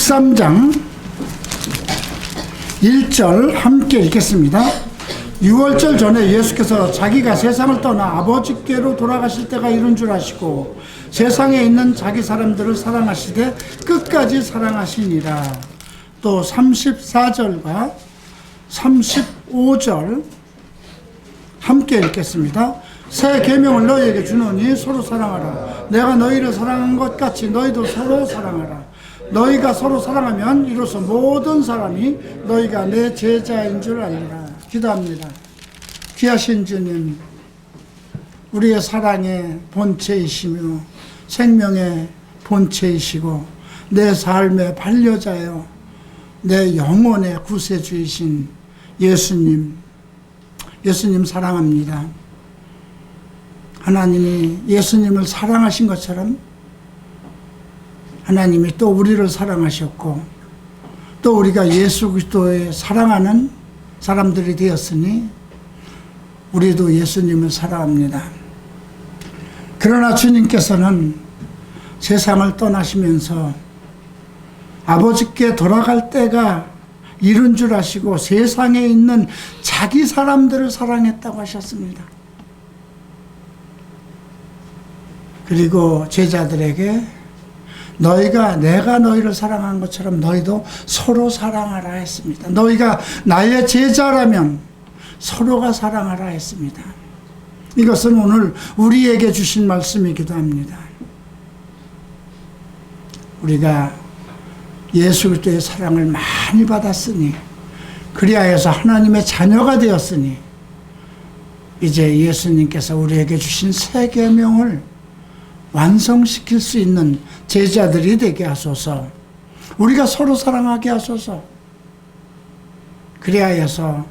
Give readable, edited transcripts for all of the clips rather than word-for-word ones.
13장 1절 함께 읽겠습니다. 6월절 전에 예수께서 자기가 세상을 떠나 아버지께로 돌아가실 때가 이른 줄 아시고 세상에 있는 자기 사람들을 사랑하시되 끝까지 사랑하시니라. 또 34절과 35절 함께 읽겠습니다. 새 계명을 너희에게 주노니 서로 사랑하라. 내가 너희를 사랑한 것 같이 너희도 서로 사랑하라. 너희가 서로 사랑하면 이로써 모든 사람이 너희가 내 제자인 줄 알리라. 기도합니다. 귀하신 주님, 우리의 사랑의 본체이시며 생명의 본체이시고 내 삶의 반려자여 내 영혼의 구세주이신 예수님 사랑합니다. 하나님이 예수님을 사랑하신 것처럼 하나님이 또 우리를 사랑하셨고 또 우리가 예수 그리스도의 사랑하는 사람들이 되었으니 우리도 예수님을 사랑합니다. 그러나 주님께서는 세상을 떠나시면서 아버지께 돌아갈 때가 이른 줄 아시고 세상에 있는 자기 사람들을 사랑했다고 하셨습니다. 그리고 제자들에게 너희가 내가 너희를 사랑한 것처럼 너희도 서로 사랑하라 했습니다. 너희가 나의 제자라면 서로가 사랑하라 했습니다. 이것은 오늘 우리에게 주신 말씀이기도 합니다. 우리가 예수 그리스도의 사랑을 많이 받았으니 그리하여서 하나님의 자녀가 되었으니 이제 예수님께서 우리에게 주신 새 계명을 완성시킬 수 있는 제자들이 되게 하소서. 우리가 서로 사랑하게 하소서. 그리하여서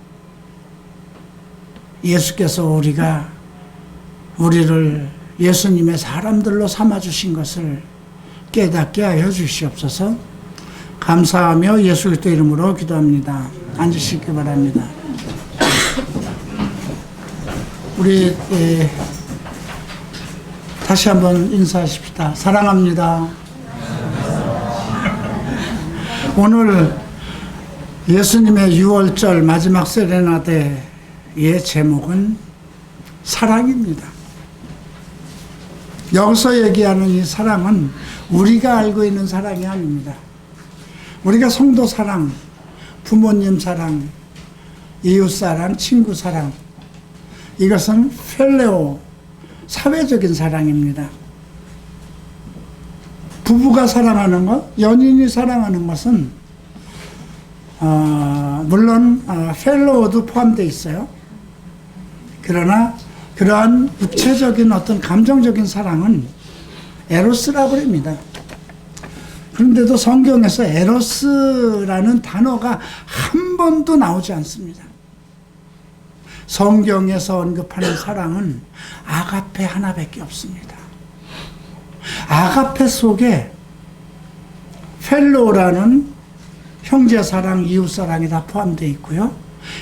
예수께서 우리를 예수님의 사람들로 삼아주신 것을 깨닫게 하여 주시옵소서. 감사하며 예수 그리스도 이름으로 기도합니다. 앉으시기 바랍니다. 우리 다시 한번 인사하십시다. 사랑합니다. 오늘 예수님의 6월절 마지막 세레나데의 제목은 사랑입니다. 여기서 얘기하는 이 사랑은 우리가 알고 있는 사랑이 아닙니다. 우리가 성도 사랑, 부모님 사랑, 이웃 사랑, 친구 사랑, 이것은 필레오, 사회적인 사랑입니다. 부부가 사랑하는 것, 연인이 사랑하는 것은 물론 필레오도 포함되어 있어요. 그러나 그러한 육체적인 어떤 감정적인 사랑은 에로스라고 합니다. 그런데도 성경에서 에로스라는 단어가 한 번도 나오지 않습니다. 성경에서 언급하는 사랑은 아가페 하나밖에 없습니다. 아가페 속에 펠로라는 형제사랑, 이웃사랑이 다 포함되어 있고요.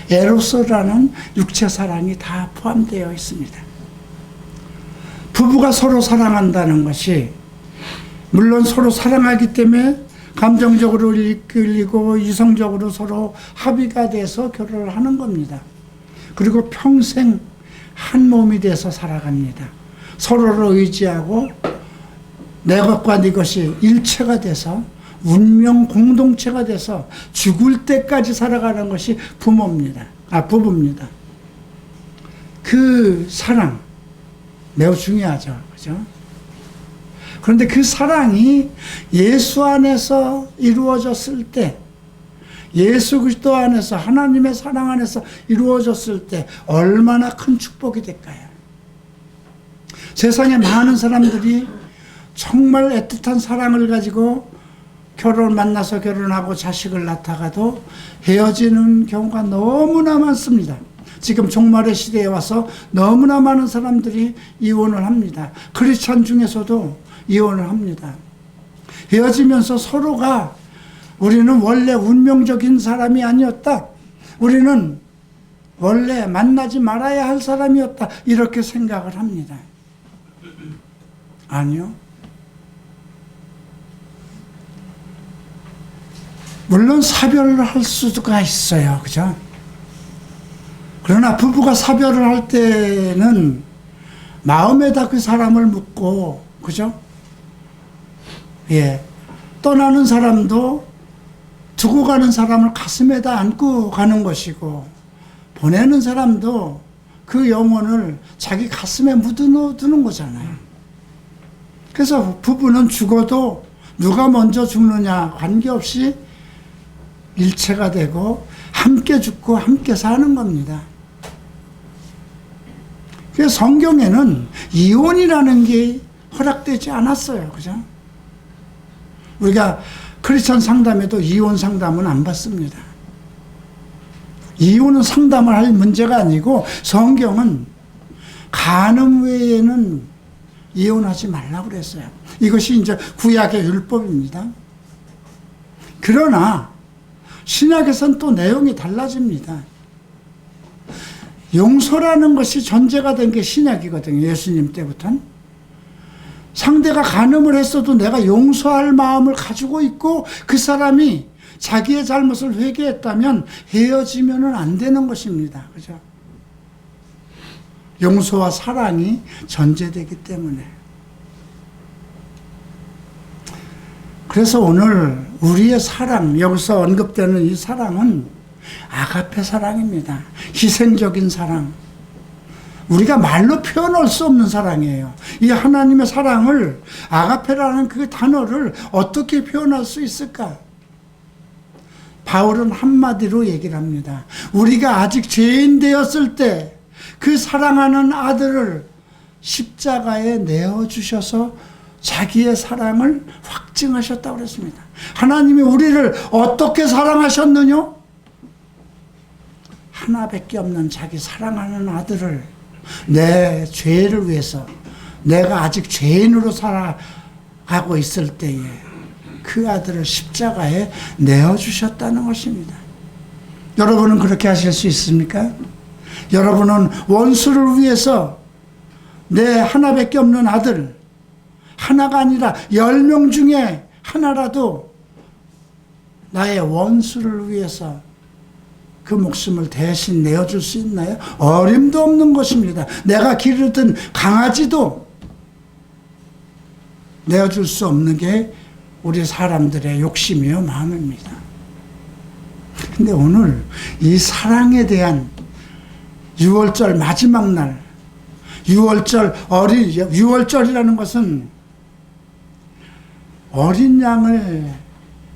에로스라는 육체사랑이 다 포함되어 있습니다. 부부가 서로 사랑한다는 것이 물론 서로 사랑하기 때문에 감정적으로 이끌리고 이성적으로 서로 합의가 돼서 결혼을 하는 겁니다. 그리고 평생 한 몸이 돼서 살아갑니다. 서로를 의지하고 내 것과 네 것이 일체가 돼서 운명 공동체가 돼서 죽을 때까지 살아가는 것이 부부입니다. 그 사랑 매우 중요하죠. 그죠? 그런데 그 사랑이 예수 안에서 이루어졌을 때, 예수 그리스도 안에서, 하나님의 사랑 안에서 이루어졌을 때 얼마나 큰 축복이 될까요? 세상에 많은 사람들이 정말 애틋한 사랑을 가지고 만나서 결혼하고 자식을 낳다가도 헤어지는 경우가 너무나 많습니다. 지금 종말의 시대에 와서 너무나 많은 사람들이 이혼을 합니다. 크리스찬 중에서도 이혼을 합니다. 헤어지면서 서로가 우리는 원래 운명적인 사람이 아니었다. 우리는 원래 만나지 말아야 할 사람이었다. 이렇게 생각을 합니다. 아니요. 물론 사별을 할 수가 있어요. 그죠? 그러나 부부가 사별을 할 때는 마음에다 그 사람을 묻고, 그죠? 예. 떠나는 사람도 두고 가는 사람을 가슴에다 안고 가는 것이고, 보내는 사람도 그 영혼을 자기 가슴에 묻어두는 거잖아요. 그래서 부부는 죽어도 누가 먼저 죽느냐 관계없이 일체가 되고 함께 죽고 함께 사는 겁니다. 그래서 성경에는 이혼이라는 게 허락되지 않았어요. 그죠? 우리가 크리스천 상담에도 이혼 상담은 안 받습니다. 이혼은 상담을 할 문제가 아니고 성경은 간음 외에는 이혼하지 말라고 그랬어요. 이것이 이제 구약의 율법입니다. 그러나 신약에서는 또 내용이 달라집니다. 용서라는 것이 전제가 된 게 신약이거든요. 예수님 때부터는. 상대가 간음을 했어도 내가 용서할 마음을 가지고 있고 그 사람이 자기의 잘못을 회개했다면 헤어지면은 안 되는 것입니다. 그죠? 용서와 사랑이 전제되기 때문에. 그래서 오늘 우리의 사랑, 여기서 언급되는 이 사랑은 아가페 사랑입니다. 희생적인 사랑. 우리가 말로 표현할 수 없는 사랑이에요. 이 하나님의 사랑을, 아가페라는 그 단어를 어떻게 표현할 수 있을까? 바울은 한마디로 얘기를 합니다. 우리가 아직 죄인 되었을 때 그 사랑하는 아들을 십자가에 내어주셔서 자기의 사랑을 확증하셨다고 그랬습니다. 하나님이 우리를 어떻게 사랑하셨느냐? 하나밖에 없는 자기 사랑하는 아들을 내 죄를 위해서, 내가 아직 죄인으로 살아가고 있을 때에 그 아들을 십자가에 내어주셨다는 것입니다. 여러분은 그렇게 하실 수 있습니까? 여러분은 원수를 위해서 내 하나밖에 없는 아들, 하나가 아니라 10명 중에 하나라도 나의 원수를 위해서 그 목숨을 대신 내어줄 수 있나요? 어림도 없는 것입니다. 내가 기르던 강아지도 내어줄 수 없는 게 우리 사람들의 욕심이요 마음입니다. 근데 오늘 이 사랑에 대한 6월절 마지막 날, 6월절이라는 것은 어린 양을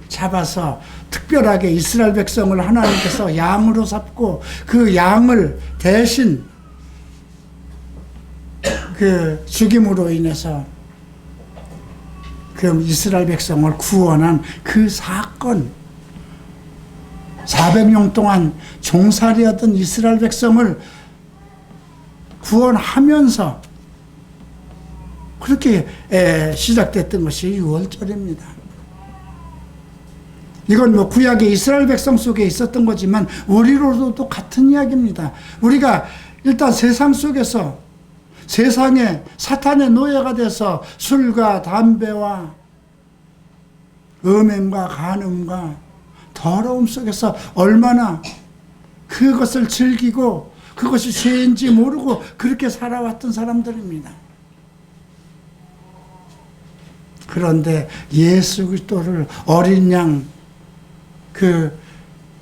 잡아서 특별하게 이스라엘 백성을 하나님께서 양으로 삼고 그 양을 대신 그 죽임으로 인해서 그 이스라엘 백성을 구원한 그 사건, 400년 동안 종살이하던 이스라엘 백성을 구원하면서 그렇게 시작됐던 것이 6월절입니다. 이건 뭐 구약의 이스라엘 백성 속에 있었던 거지만 우리로도 같은 이야기입니다. 우리가 일단 세상 속에서 세상에 사탄의 노예가 돼서 술과 담배와 음행과 간음과 더러움 속에서 얼마나 그것을 즐기고 그것이 죄인지 모르고 그렇게 살아왔던 사람들입니다. 그런데 예수 그리스도를 어린 양 그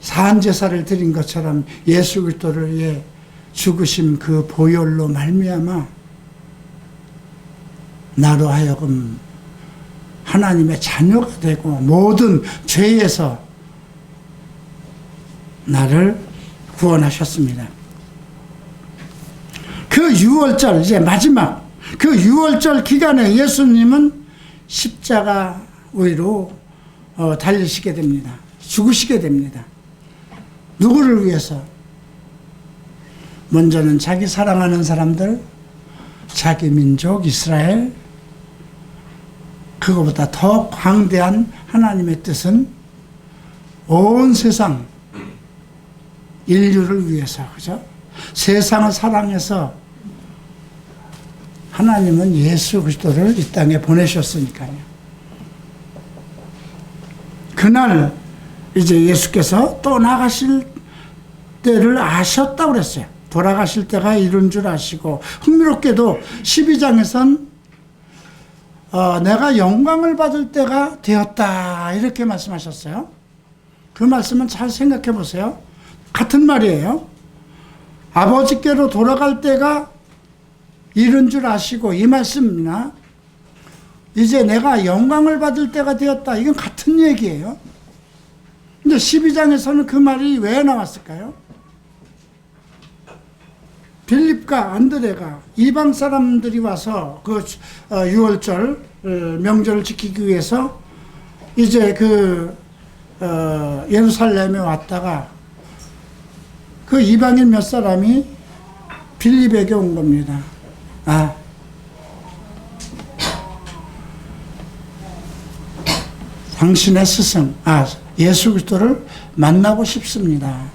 산제사를 드린 것처럼 예수 그리스도를 위해 죽으심 그 보혈로 말미암아 나로 하여금 하나님의 자녀가 되고 모든 죄에서 나를 구원하셨습니다. 그 6월절 이제 마지막 그 6월절 기간에 예수님은 십자가 위로 달리시게 됩니다. 죽으시게 됩니다. 누구를 위해서? 먼저는 자기 사랑하는 사람들, 자기 민족 이스라엘, 그거보다 더 광대한 하나님의 뜻은 온 세상 인류를 위해서, 그죠? 세상을 사랑해서 하나님은 예수 그리스도를 이 땅에 보내셨으니까요. 그날 이제 예수께서 떠나가실 때를 아셨다고 그랬어요. 돌아가실 때가 이른 줄 아시고, 흥미롭게도 12장에선 내가 영광을 받을 때가 되었다 이렇게 말씀하셨어요. 그 말씀은 잘 생각해 보세요. 같은 말이에요. 아버지께로 돌아갈 때가 이른 줄 아시고, 이 말씀이나 이제 내가 영광을 받을 때가 되었다, 이건 같은 얘기예요. 근데 12장에서는 그 말이 왜 나왔을까요? 빌립과 안드레가 이방 사람들이 와서 그 6월절 명절을 지키기 위해서 이제 예루살렘에 왔다가 그 이방인 몇 사람이 빌립에게 온 겁니다. 당신의 스승, 예수 그리스도를 만나고 싶습니다.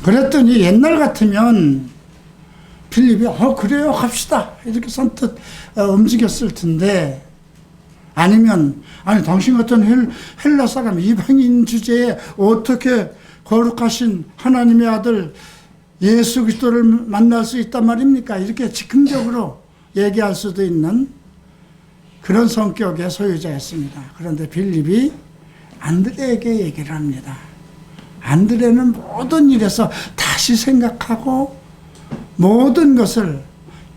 그랬더니 옛날 같으면 빌립이 그래요, 갑시다 이렇게 선뜻 움직였을 텐데, 아니면 당신 같은 헬라 사람, 이방인 주제에 어떻게 거룩하신 하나님의 아들 예수 그리스도를 만날 수 있단 말입니까? 이렇게 즉흥적으로 얘기할 수도 있는 그런 성격의 소유자였습니다. 그런데 빌립이 안드레에게 얘기를 합니다. 안드레는 모든 일에서 다시 생각하고 모든 것을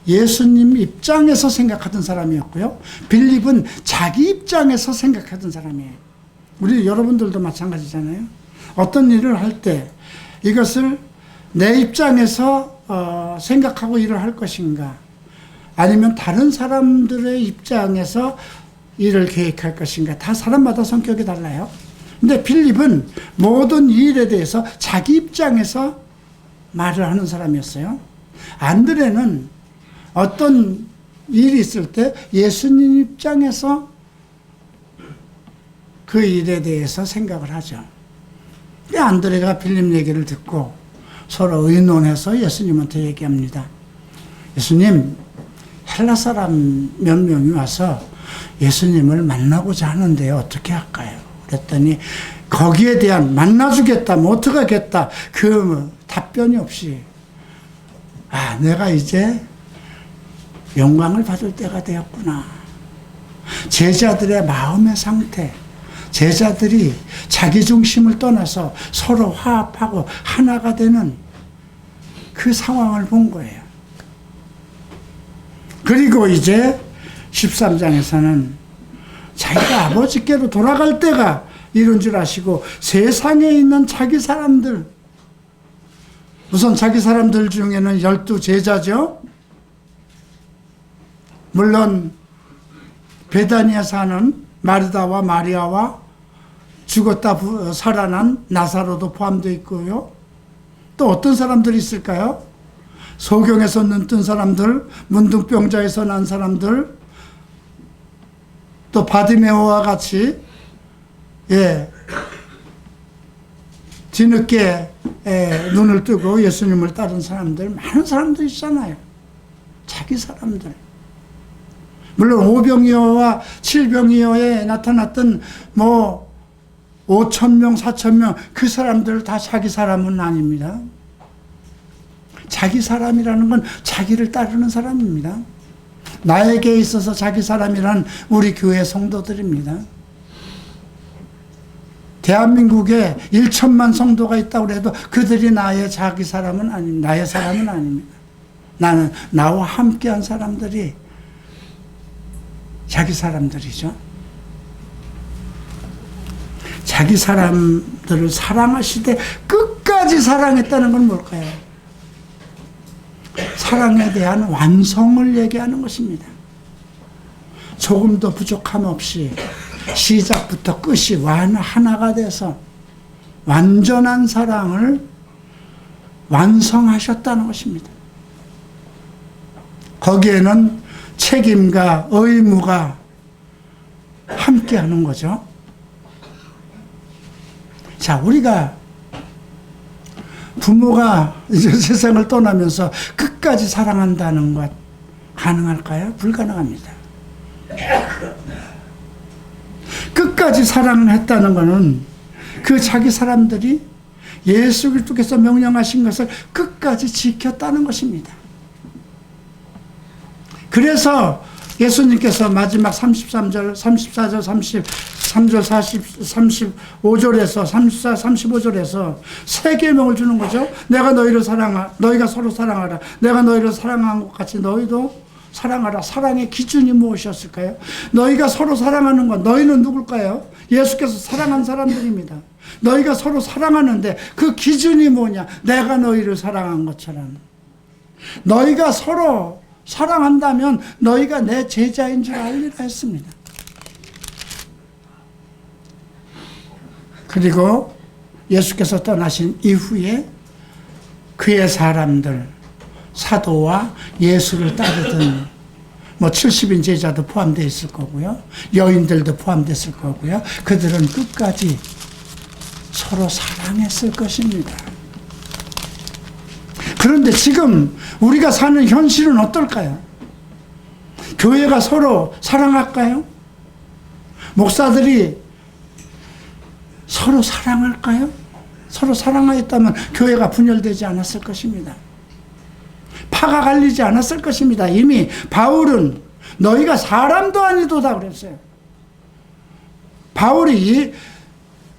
예수님 입장에서 생각하던 사람이었고요. 빌립은 자기 입장에서 생각하던 사람이에요. 우리 여러분들도 마찬가지잖아요. 어떤 일을 할 때 이것을 내 입장에서 생각하고 일을 할 것인가, 아니면 다른 사람들의 입장에서 일을 계획할 것인가, 다 사람마다 성격이 달라요. 근데 빌립은 모든 일에 대해서 자기 입장에서 말을 하는 사람이었어요. 안드레는 어떤 일이 있을 때 예수님 입장에서 그 일에 대해서 생각을 하죠. 안드레가 빌립 얘기를 듣고 서로 의논해서 예수님한테 얘기합니다. 예수님, 헬라 사람 몇 명이 와서 예수님을 만나고자 하는데 어떻게 할까요? 그랬더니 거기에 대한 만나주겠다, 뭐 어떻게 하겠다, 그 답변이 없이 내가 이제 영광을 받을 때가 되었구나. 제자들의 마음의 상태, 제자들이 자기 중심을 떠나서 서로 화합하고 하나가 되는 그 상황을 본 거예요. 그리고 이제 13장에서는 자기가 아버지께로 돌아갈 때가 이른 줄 아시고 세상에 있는 자기 사람들, 우선 자기 사람들 중에는 12 제자죠. 물론 베다니에 사는 마르다와 마리아와 죽었다 살아난 나사로도 포함되어 있고요. 또 어떤 사람들이 있을까요? 소경에서 눈뜬 사람들, 문둥병자에서 난 사람들, 또 바디메오와 같이 뒤늦게 눈을 뜨고 예수님을 따른 사람들, 많은 사람들 있잖아요. 자기 사람들. 물론 오병이어와 칠병이어에 나타났던 5,000명, 4,000명, 그 사람들 다 자기 사람은 아닙니다. 자기 사람이라는 건 자기를 따르는 사람입니다. 나에게 있어서 자기 사람이란 우리 교회 성도들입니다. 대한민국에 1천만 성도가 있다고 해도 그들이 나의 자기 사람은 아닙니다. 나의 사람은 아닙니다. 나는 나와 함께한 사람들이 자기 사람들이죠. 자기 사람들을 사랑하시되 끝까지 사랑했다는 건 뭘까요? 사랑에 대한 완성을 얘기하는 것입니다. 조금도 부족함 없이 시작부터 끝이 하나가 돼서 완전한 사랑을 완성하셨다는 것입니다. 거기에는 책임과 의무가 함께하는 거죠. 자, 우리가 부모가 이제 세상을 떠나면서 끝까지 사랑한다는 것 가능할까요? 불가능합니다. 끝까지 사랑을 했다는 것은 그 자기 사람들이 예수 그리스도께서 명령하신 것을 끝까지 지켰다는 것입니다. 그래서 예수님께서 마지막 33절, 34절, 33절, 35절에서 34, 35절에서 세 계명을 주는 거죠. 내가 너희를 너희가 서로 사랑하라. 내가 너희를 사랑한 것 같이 너희도 사랑하라. 사랑의 기준이 무엇이었을까요? 너희가 서로 사랑하는 건, 너희는 누굴까요? 예수께서 사랑한 사람들입니다. 너희가 서로 사랑하는데 그 기준이 뭐냐? 내가 너희를 사랑한 것처럼. 너희가 서로 사랑한다면 너희가 내 제자인 줄 알리라 했습니다. 그리고 예수께서 떠나신 이후에 그의 사람들, 사도와 예수를 따르던 70인 제자도 포함되어 있을 거고요. 여인들도 포함됐을 거고요. 그들은 끝까지 서로 사랑했을 것입니다. 그런데 지금 우리가 사는 현실은 어떨까요? 교회가 서로 사랑할까요? 목사들이 서로 사랑할까요? 서로 사랑하였다면 교회가 분열되지 않았을 것입니다. 파가 갈리지 않았을 것입니다. 이미 바울은 너희가 사람도 아니도다 그랬어요. 바울이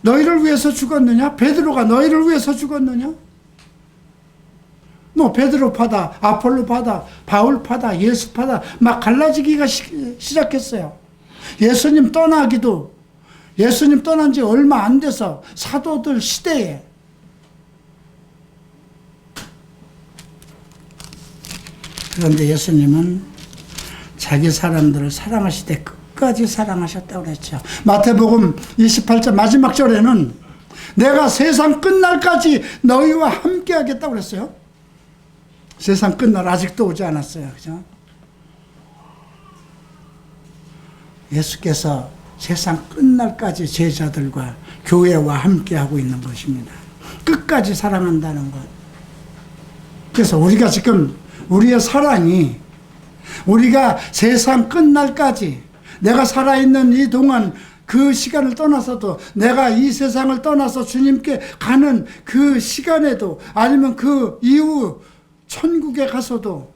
너희를 위해서 죽었느냐? 베드로가 너희를 위해서 죽었느냐? 베드로 파다, 아폴로 파다, 바울 파다, 예수 파다 막 갈라지기가 시작했어요. 예수님 떠난 지 얼마 안 돼서 사도들 시대에 그런데 예수님은 자기 사람들을 사랑하시되 끝까지 사랑하셨다고 그랬죠. 마태복음 28장 마지막 절에는 내가 세상 끝날까지 너희와 함께 하겠다고 그랬어요. 세상 끝날 아직도 오지 않았어요. 그죠? 예수께서 세상 끝날까지 제자들과 교회와 함께 하고 있는 것입니다. 끝까지 사랑한다는 것. 그래서 우리가 지금 우리의 사랑이 우리가 세상 끝날까지 내가 살아있는 이 동안 그 시간을 떠나서도 내가 이 세상을 떠나서 주님께 가는 그 시간에도 아니면 그 이후 천국에 가서도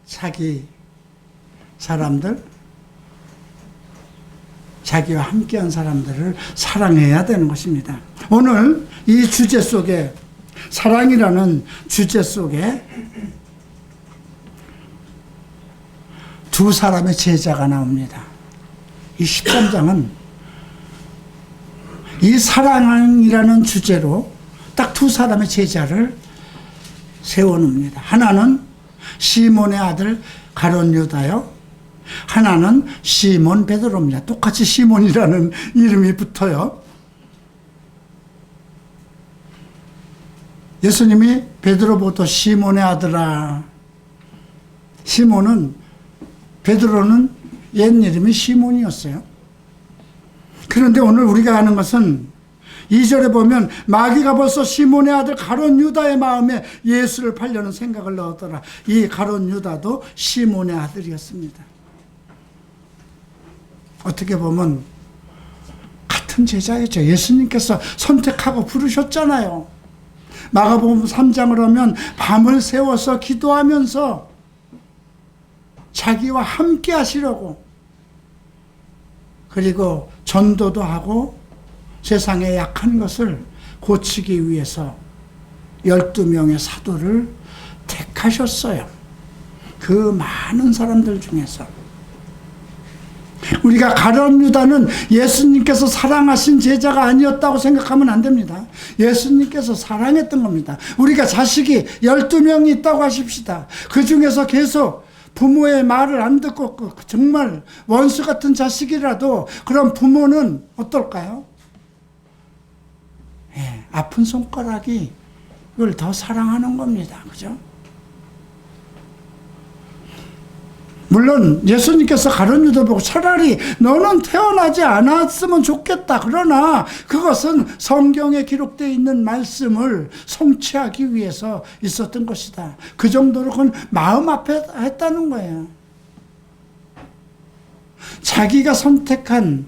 자기 사람들, 자기와 함께한 사람들을 사랑해야 되는 것입니다. 오늘 이 주제 속에 사랑이라는 주제 속에 두 사람의 제자가 나옵니다. 이 13장은 이 사랑이라는 주제로 딱 두 사람의 제자를 세워놓습니다. 하나는 시몬의 아들 가룟 유다요. 하나는 시몬 베드로입니다. 똑같이 시몬이라는 이름이 붙어요. 예수님이 베드로부터 시몬의 아들아. 베드로는 옛 이름이 시몬이었어요. 그런데 오늘 우리가 하는 것은 2절에 보면 마귀가 벌써 시몬의 아들 가룟 유다의 마음에 예수를 팔려는 생각을 넣었더라. 이 가룟 유다도 시몬의 아들이었습니다. 어떻게 보면 같은 제자였죠. 예수님께서 선택하고 부르셨잖아요. 마가복음 3장을 하면 밤을 새워서 기도하면서 자기와 함께 하시려고, 그리고 전도도 하고 세상에 약한 것을 고치기 위해서 12명의 사도를 택하셨어요. 그 많은 사람들 중에서 우리가 가룟 유다는 예수님께서 사랑하신 제자가 아니었다고 생각하면 안 됩니다. 예수님께서 사랑했던 겁니다. 우리가 자식이 12명이 있다고 하십시다. 그 중에서 계속 부모의 말을 안 듣고 정말 원수 같은 자식이라도 그런 부모는 어떨까요? 아픈 손가락이 이걸 더 사랑하는 겁니다. 그죠? 물론 예수님께서 가룟 유다 보고 차라리 너는 태어나지 않았으면 좋겠다. 그러나 그것은 성경에 기록되어 있는 말씀을 성취하기 위해서 있었던 것이다. 그 정도로 그건 마음 앞에 했다는 거예요. 자기가 선택한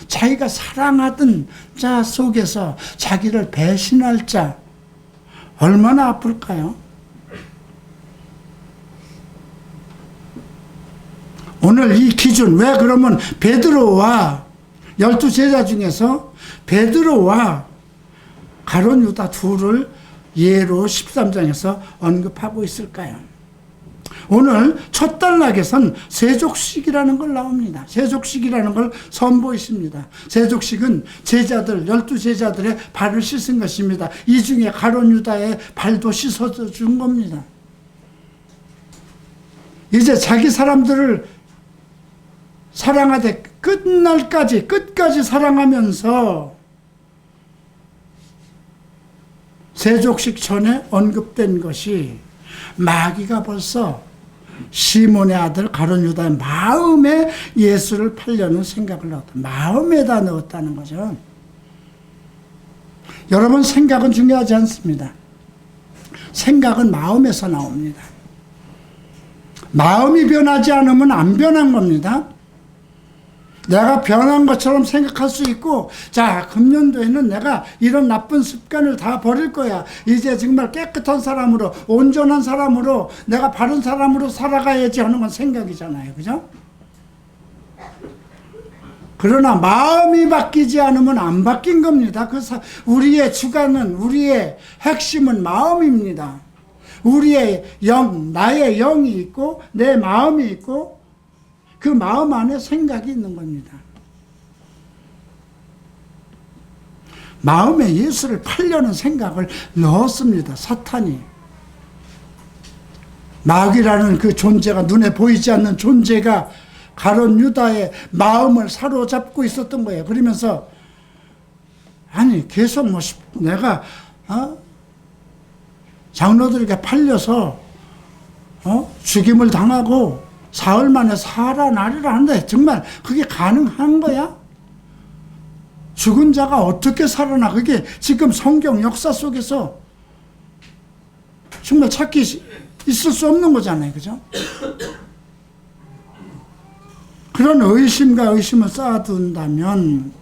자기가 사랑하던 자 속에서 자기를 배신할 자, 얼마나 아플까요? 오늘 이 기준, 왜 그러면 베드로와 12제자 중에서 베드로와 가룟 유다 둘을 예로 13장에서 언급하고 있을까요? 오늘 첫 단락에선 세족식이라는 걸 나옵니다. 세족식이라는 걸 선보이십니다. 세족식은 제자들, 12제자들의 발을 씻은 것입니다. 이 중에 가룟 유다의 발도 씻어준 겁니다. 이제 자기 사람들을 사랑하되 끝까지 사랑하면서 세족식 전에 언급된 것이 마귀가 벌써 시몬의 아들 가룟 유다의 마음에 예수를 팔려는 생각을 넣었다. 마음에다 넣었다는 거죠. 여러분, 생각은 중요하지 않습니다. 생각은 마음에서 나옵니다. 마음이 변하지 않으면 안 변한 겁니다. 내가 변한 것처럼 생각할 수 있고, 자, 금년도에는 내가 이런 나쁜 습관을 다 버릴 거야. 이제 정말 깨끗한 사람으로, 온전한 사람으로, 내가 바른 사람으로 살아가야지 하는 건 생각이잖아요. 그죠? 그러나 마음이 바뀌지 않으면 안 바뀐 겁니다. 그래서 우리의 주관은, 우리의 핵심은 마음입니다. 우리의 영, 나의 영이 있고 내 마음이 있고 그 마음 안에 생각이 있는 겁니다. 마음에 예수를 팔려는 생각을 넣었습니다. 사탄이. 마귀라는 그 존재가, 눈에 보이지 않는 존재가 가룟 유다의 마음을 사로잡고 있었던 거예요. 그러면서 아니 계속 뭐 내가 장로들에게 팔려서 죽임을 당하고 사흘 만에 살아나리라 하는데 정말 그게 가능한 거야? 죽은 자가 어떻게 살아나? 그게 지금 성경 역사 속에서 정말 찾기 있을 수 없는 거잖아요. 그죠? 그런 의심과 의심을 쌓아둔다면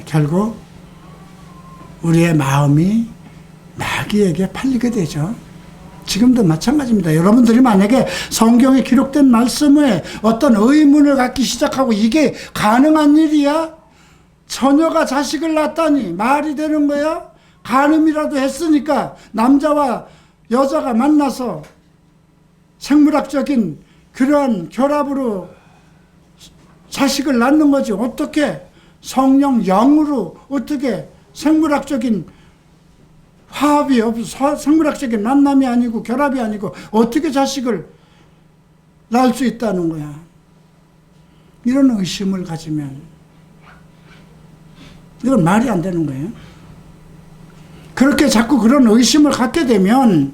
결국 우리의 마음이 마귀에게 팔리게 되죠. 지금도 마찬가지입니다. 여러분들이 만약에 성경에 기록된 말씀에 어떤 의문을 갖기 시작하고 이게 가능한 일이야? 처녀가 자식을 낳다니 말이 되는 거야? 간음이라도 했으니까 남자와 여자가 만나서 생물학적인 그러한 결합으로 자식을 낳는 거지. 어떻게 성령 영으로 어떻게 생물학적인 화합이 없어, 생물학적인 만남이 아니고 결합이 아니고 어떻게 자식을 낳을 수 있다는 거야. 이런 의심을 가지면 이건 말이 안 되는 거예요. 그렇게 자꾸 그런 의심을 갖게 되면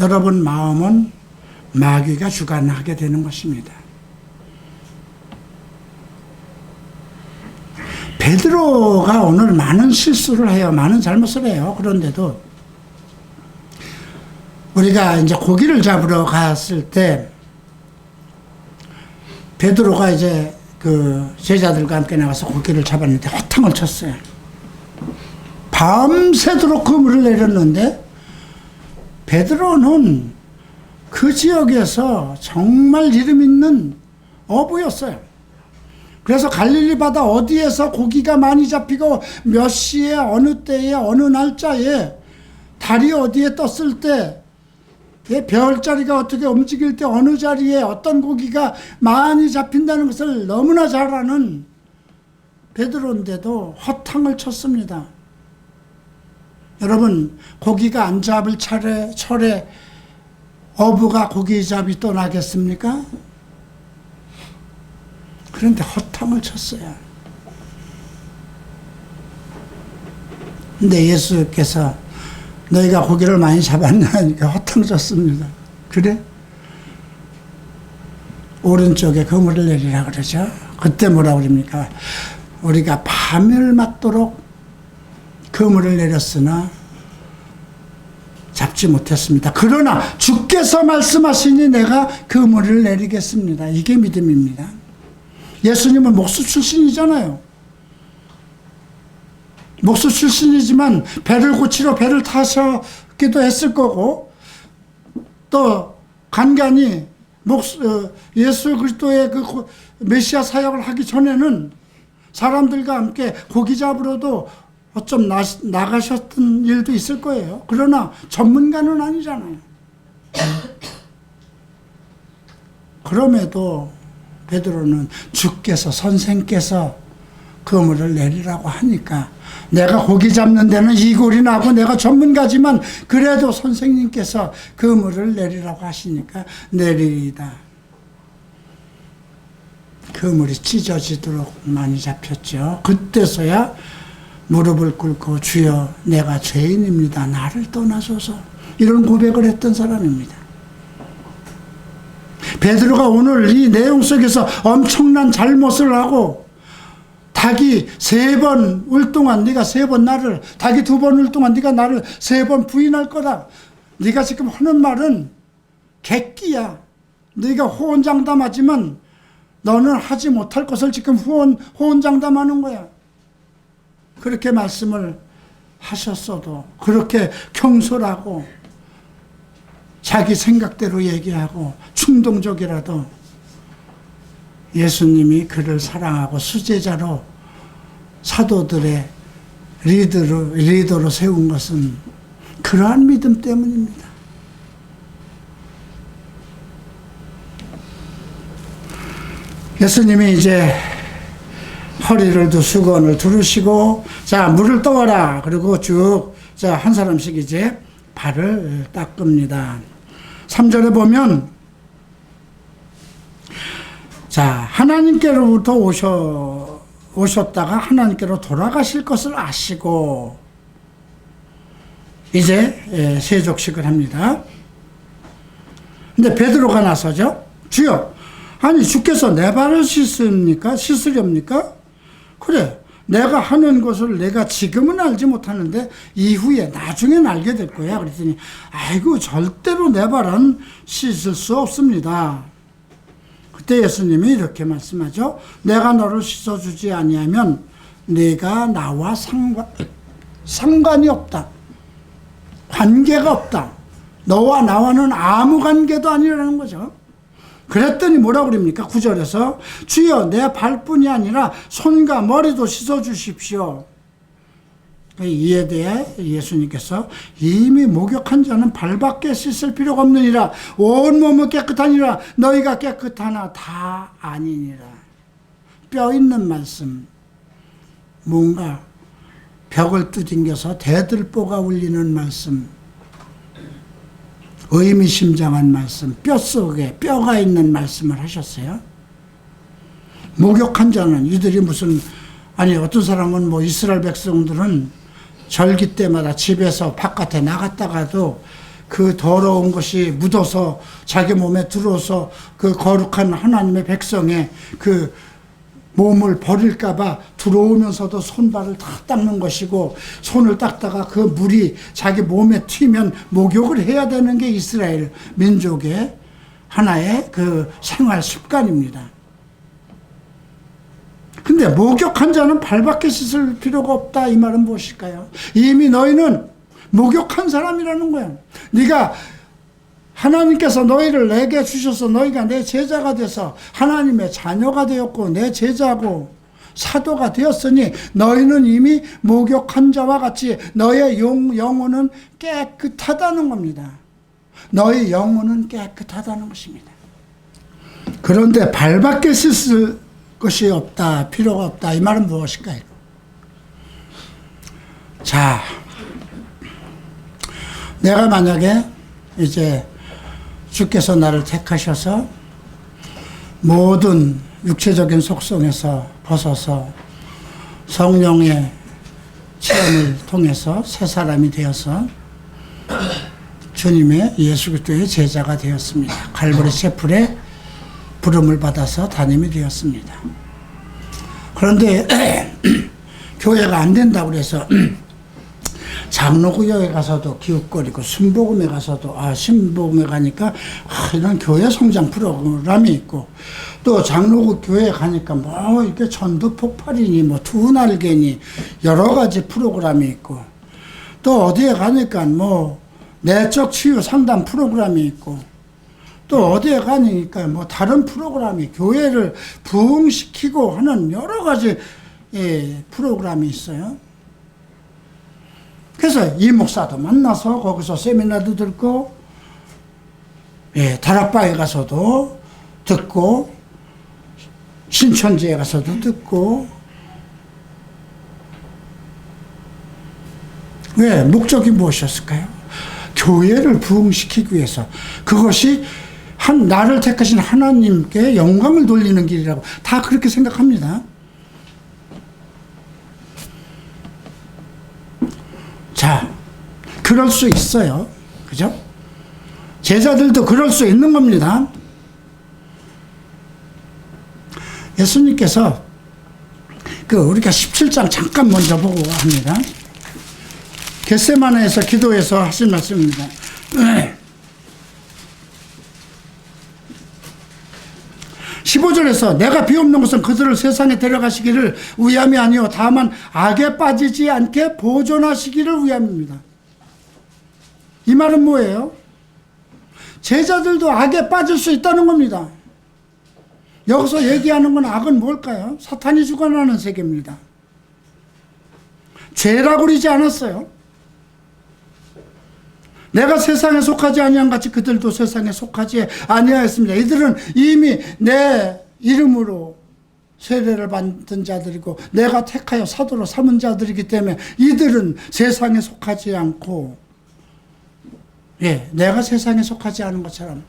여러분 마음은 마귀가 주관하게 되는 것입니다. 베드로가 오늘 많은 실수를 해요. 많은 잘못을 해요. 그런데도 우리가 이제 고기를 잡으러 갔을 때 베드로가 이제 그 제자들과 함께 나가서 고기를 잡았는데 허탕을 쳤어요. 밤새도록 그물을 내렸는데 베드로는 그 지역에서 정말 이름 있는 어부였어요. 그래서 갈릴리 바다 어디에서 고기가 많이 잡히고 몇 시에 어느 때에 어느 날짜에 달이 어디에 떴을 때 별자리가 어떻게 움직일 때 어느 자리에 어떤 고기가 많이 잡힌다는 것을 너무나 잘 아는 베드로인데도 허탕을 쳤습니다. 여러분, 고기가 안 잡을 철에 어부가 고기잡이 떠나겠습니까? 그런데 허탕을 쳤어요. 근데 예수께서 너희가 고기를 많이 잡았냐니까 허탕 쳤습니다. 그래? 오른쪽에 그물을 내리라 그러죠. 그때 뭐라 그럽니까? 우리가 밤을 맞도록 그물을 내렸으나 잡지 못했습니다. 그러나 주께서 말씀하시니 내가 그물을 내리겠습니다. 이게 믿음입니다. 예수님은 목수 출신이잖아요. 목수 출신이지만 배를 고치러 배를 타셨기도 했을 거고, 또 간간히 예수 그리스도의 그 메시아 사역을 하기 전에는 사람들과 함께 고기 잡으러도 어쩜 나가셨던 일도 있을 거예요. 그러나 전문가는 아니잖아요. 그럼에도 베드로는 주께서, 선생께서 그물을 내리라고 하니까, 내가 고기 잡는 데는 이골이 나고 내가 전문가지만 그래도 선생님께서 그물을 내리라고 하시니까 내리리다. 그물이 찢어지도록 많이 잡혔죠. 그때서야 무릎을 꿇고 주여 내가 죄인입니다. 나를 떠나소서. 이런 고백을 했던 사람입니다. 베드로가 오늘 이 내용 속에서 엄청난 잘못을 하고, 닭이 3번 울 동안 네가 3번 나를, 닭이 2번 울 동안 네가 나를 3번 부인할 거다. 네가 지금 하는 말은 객기야. 네가 호언장담하지만 너는 하지 못할 것을 지금 호언장담하는 거야. 그렇게 말씀을 하셨어도, 그렇게 경솔하고 자기 생각대로 얘기하고 충동적이라도 예수님이 그를 사랑하고 수제자로, 사도들의 리더로 세운 것은 그러한 믿음 때문입니다. 예수님이 이제 허리를 수건을 두르시고, 자, 물을 떠와라. 그리고 쭉, 자, 한 사람씩 이제 발을 닦습니다. 3절에 보면, 자, 하나님께로부터 오셨다가 하나님께로 돌아가실 것을 아시고, 이제 세족식을 합니다. 근데 베드로가 나서죠. 주여, 아니 주께서 내 발을 씻으렵니까? 그래, 내가 하는 것을 내가 지금은 알지 못하는데 이후에 나중엔 알게 될 거야. 그랬더니 아이고 절대로 내 발은 씻을 수 없습니다. 그때 예수님이 이렇게 말씀하죠. 내가 너를 씻어주지 아니하면 내가 나와 상관이 없다. 관계가 없다. 너와 나와는 아무 관계도 아니라는 거죠. 그랬더니 뭐라고 그럽니까? 9절에서 주여 내 발뿐이 아니라 손과 머리도 씻어주십시오. 이에 대해 예수님께서 이미 목욕한 자는 발밖에 씻을 필요가 없느니라. 온몸은 깨끗하니라. 너희가 깨끗하나 다 아니니라. 뼈 있는 말씀, 뭔가 벽을 두들겨서 대들보가 울리는 말씀, 의미심장한 말씀, 뼛속에 뼈가 있는 말씀을 하셨어요. 목욕한 자는 이들이 무슨, 아니 어떤 사람은 뭐 이스라엘 백성들은 절기 때마다 집에서 바깥에 나갔다가도 그 더러운 것이 묻어서 자기 몸에 들어서 그 거룩한 하나님의 백성의 그 몸을 버릴까봐 들어오면서도 손발을 다 닦는 것이고, 손을 닦다가 그 물이 자기 몸에 튀면 목욕을 해야 되는 게 이스라엘 민족의 하나의 그 생활 습관입니다. 근데 목욕한 자는 발밖에 씻을 필요가 없다. 이 말은 무엇일까요? 이미 너희는 목욕한 사람이라는 거야. 네가 하나님께서 너희를 내게 주셔서 너희가 내 제자가 돼서 하나님의 자녀가 되었고 내 제자고 사도가 되었으니 너희는 이미 목욕한 자와 같이 너의 영혼은 깨끗하다는 겁니다. 너의 영혼은 깨끗하다는 것입니다. 그런데 발밖에 씻을 것이 없다, 필요가 없다. 이 말은 무엇일까요? 자, 내가 만약에 이제 주께서 나를 택하셔서 모든 육체적인 속성에서 벗어서 성령의 체험을 통해서 새 사람이 되어서 주님의 예수 그리스도의 제자가 되었습니다. 갈보리 셰플의 부름을 받아서 담임이 되었습니다. 그런데 교회가 안 된다고 그래서 장로구역에 가서도 기웃거리고, 순복음에 가서도, 신복음에 가니까, 이런 교회 성장 프로그램이 있고, 또 장로구 교회에 가니까 뭐, 이렇게 전도 폭발이니, 뭐, 두 날개니, 여러 가지 프로그램이 있고, 또 어디에 가니까 뭐, 내적 치유 상담 프로그램이 있고, 또 어디에 가니까 뭐, 다른 프로그램이, 교회를 부흥시키고 하는 여러 가지 프로그램이 있어요. 그래서 이 목사도 만나서 거기서 세미나도 듣고, 다락방에 가서도 듣고, 신천지에 가서도 듣고. 왜? 목적이 무엇이었을까요? 교회를 부흥시키기 위해서. 그것이 나를 택하신 하나님께 영광을 돌리는 길이라고 다 그렇게 생각합니다. 자, 그럴 수 있어요. 그죠? 제자들도 그럴 수 있는 겁니다. 예수님께서 우리가 17장 잠깐 먼저 보고 합니다. 겟세마네에서 기도해서 하신 말씀입니다. 15절에서 내가 비옵는 것은 그들을 세상에 데려가시기를 위함이 아니요 다만 악에 빠지지 않게 보존하시기를 위함입니다. 이 말은 뭐예요? 제자들도 악에 빠질 수 있다는 겁니다. 여기서 얘기하는 건 악은 뭘까요? 사탄이 주관하는 세계입니다. 죄라고 그러지 않았어요. 내가 세상에 속하지 아니한 같이 그들도 세상에 속하지 아니하였습니다. 이들은 이미 내 이름으로 세례를 받은 자들이고 내가 택하여 사도로 삼은 자들이기 때문에 이들은 세상에 속하지 않고, 내가 세상에 속하지 않은 것처럼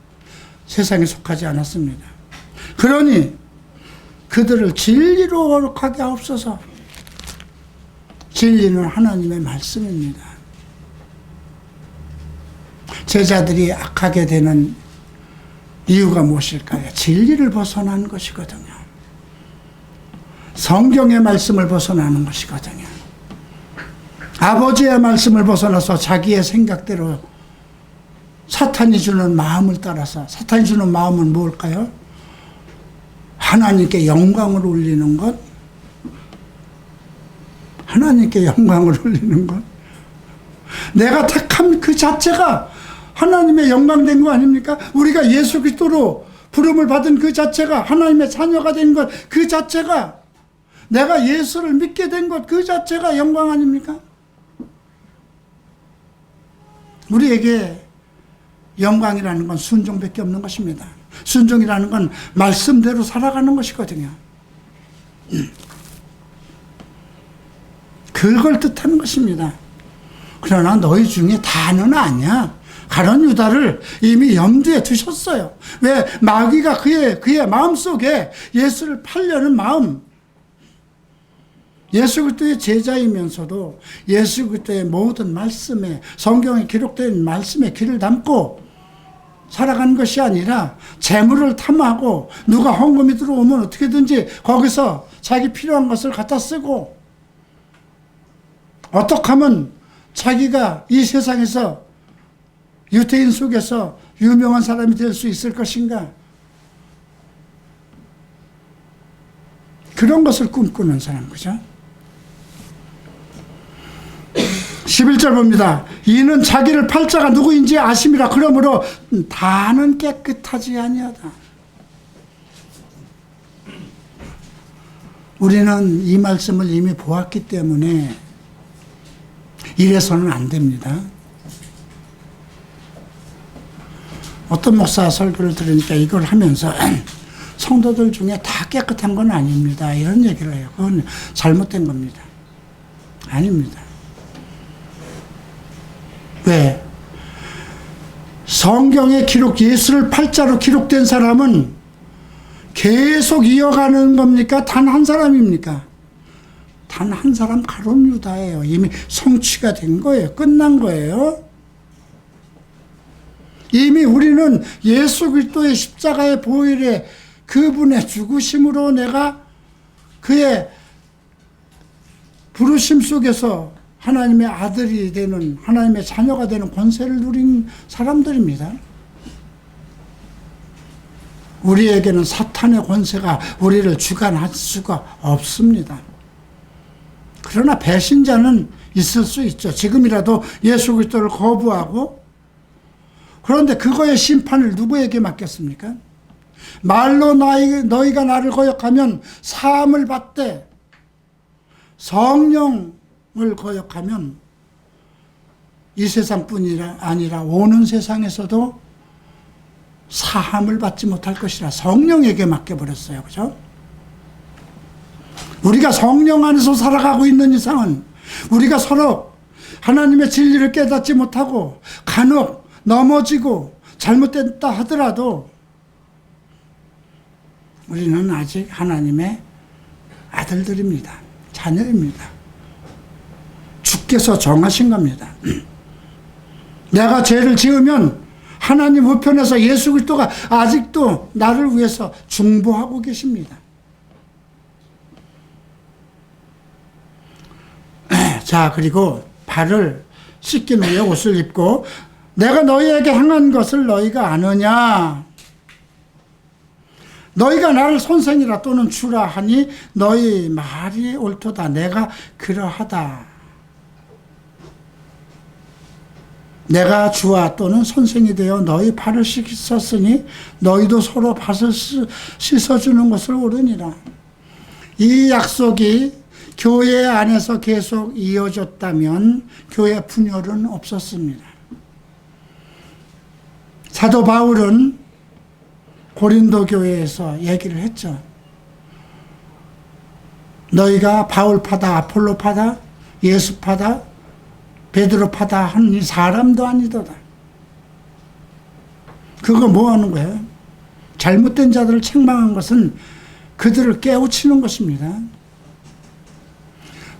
세상에 속하지 않았습니다. 그러니 그들을 진리로 거룩하게 하옵소서. 진리는 하나님의 말씀입니다. 제자들이 악하게 되는 이유가 무엇일까요? 진리를 벗어난 것이거든요. 성경의 말씀을 벗어나는 것이거든요. 아버지의 말씀을 벗어나서 자기의 생각대로 사탄이 주는 마음을 따라서, 사탄이 주는 마음은 뭘까요? 하나님께 영광을 올리는 것, 하나님께 영광을 올리는 것, 내가 택한 그 자체가 하나님의 영광된 거 아닙니까? 우리가 예수 그리스도로 부름을 받은 그 자체가, 하나님의 자녀가 된 것 그 자체가, 내가 예수를 믿게 된 것 그 자체가 영광 아닙니까? 우리에게 영광이라는 건 순종밖에 없는 것입니다. 순종이라는 건 말씀대로 살아가는 것이거든요. 그걸 뜻하는 것입니다. 그러나 너희 중에 다는 아니야. 가룟 유다를 이미 염두에 두셨어요. 왜? 마귀가 그의 마음속에 예수를 팔려는 마음, 예수 그리스도의 제자이면서도 예수 그리스도의 모든 말씀에, 성경에 기록된 말씀에 귀를 담고 살아가는 것이 아니라 재물을 탐하고 누가 헌금이 들어오면 어떻게든지 거기서 자기 필요한 것을 갖다 쓰고, 어떻게 하면 자기가 이 세상에서 유대인 속에서 유명한 사람이 될 수 있을 것인가, 그런 것을 꿈꾸는 사람, 그죠? 11절 봅니다. 이는 자기를 팔 자가 누구인지 아심이라. 그러므로 다는 깨끗하지 아니하다. 우리는 이 말씀을 이미 보았기 때문에 이래서는 안 됩니다. 어떤 목사 설교를 들으니까 이걸 하면서 성도들 중에 다 깨끗한 건 아닙니다, 이런 얘기를 해요. 그건 잘못된 겁니다. 아닙니다. 왜? 성경에 예수를 팔자로 기록된 사람은 계속 이어가는 겁니까? 단 한 사람입니까? 단 한 사람, 가룟 유다예요. 이미 성취가 된 거예요. 끝난 거예요. 이미 우리는 예수 그리스도의 십자가의 보혈에, 그분의 죽으심으로 내가 그의 부르심 속에서 하나님의 아들이 되는, 하나님의 자녀가 되는 권세를 누린 사람들입니다. 우리에게는 사탄의 권세가 우리를 주관할 수가 없습니다. 그러나 배신자는 있을 수 있죠. 지금이라도 예수 그리스도를 거부하고, 그런데 그거의 심판을 누구에게 맡겼습니까? 말로 너희가 나를 거역하면 사함을 받되 성령을 거역하면 이 세상뿐이 아니라 오는 세상에서도 사함을 받지 못할 것이라 성령에게 맡겨버렸어요. 그죠? 우리가 성령 안에서 살아가고 있는 이상은 우리가 서로 하나님의 진리를 깨닫지 못하고 간혹 넘어지고 잘못됐다 하더라도 우리는 아직 하나님의 아들들입니다. 자녀입니다. 주께서 정하신 겁니다. 내가 죄를 지으면 하나님 우편에서 예수 그리스도가 아직도 나를 위해서 중보하고 계십니다. 자, 그리고 발을 씻긴 후에 옷을 입고 내가 너희에게 행한 것을 너희가 아느냐? 너희가 나를 선생이라 또는 주라 하니 너희 말이 옳도다. 내가 그러하다. 내가 주와 또는 선생이 되어 너희 발을 씻었으니 너희도 서로 발을 씻어주는 것을 오르니라. 이 약속이 교회 안에서 계속 이어졌다면 교회 분열은 없었습니다. 사도 바울은 고린도 교회에서 얘기를 했죠. 너희가 바울파다, 아폴로파다, 예수파다, 베드로파다 하니 사람도 아니도다. 그거 뭐 하는 거예요? 잘못된 자들을 책망한 것은 그들을 깨우치는 것입니다.